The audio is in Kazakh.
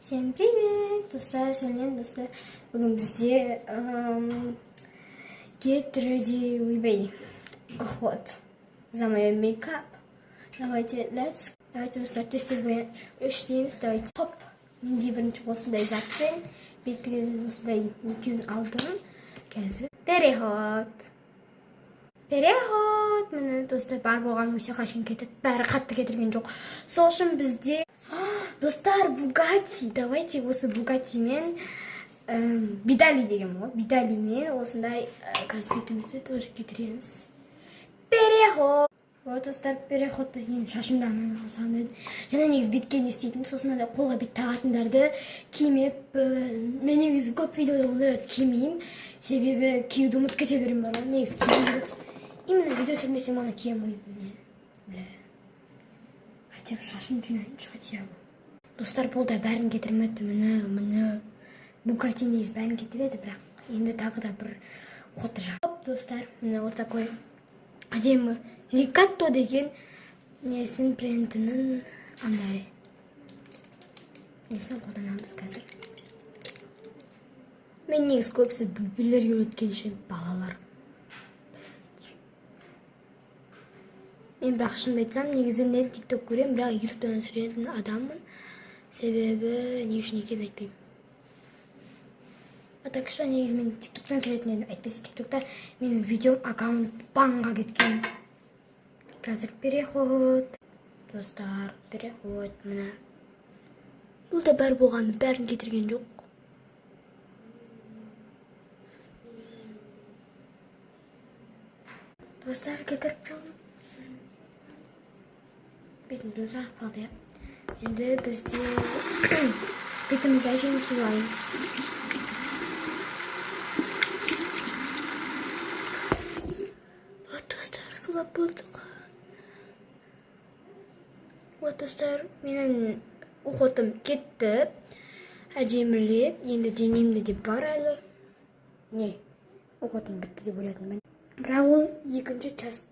Всем привет, достар, сәлем достар. Бүгін бізде get ready with me. Вот. За мое мейкап. Давайте достар тез боян. Үштейміз, давайте. Хоп. Менде бірінші осындай затпен беттігі осындай екеуін алдым. Қазір переход. Міне достар бар болған өсе қашын кетеді. Бәрі қатты кетірген жоқ. Сол үшін бізде достар, Бугатти. Давайте осы Бугаттимен бидали деген ғой. Бидалимен осындай бетімізді тоже кетіреміз. Переход. Вот достар, переходты ең шашымды анаған жаңа негізі бетке не істейтін, сосын да қолға бет тағатындарды кимеп, мен негізі көп видеода ондайларды кимеймін, себебі киюді ұмытып кете беремін бар ғой, негізі киюді именно видео түсірмесем оны киемін. Хотя шашым жинайыншы, хотя бы. Достар, бұл да бәрін кетірмеді, міне Бугатти негізі бәрін кетіреді, бірақ енді тағы да бір қоты жақ. Хоп, достар, міне вот такой әдемі Ликатто деген несін брендінің андай несін қолданамыз қазір. Мен негіз көбісі бүлбілерге өткенше балалар. Мен бірақ шын айтсам, негізінен тикток көрем, бірақ ютубтан түсіретін адаммын. Себебі не үшін екенін айтпаймын. А так что негізі мен тиктоктан түсіретін едім. Әйтпесе тиктокта менің видеом аккаунт банға кеткен. Қазір переход. Достар, переход. Мына. Бұл да бәр болғаны, бәрін кетірген жоқ. Достар, кетіріп қалдым. Бетім жұмсақ қалды, я. Енді бізде бетімізді әжені сулаймыз. Вот достар, сулап болдық. Вот достар, менің ұқотым кетті, әдемілеп, енді денемді деп бар әлі. Не, ұқотым бітті деп ойлатынмын. Бірақ ол екінші часть.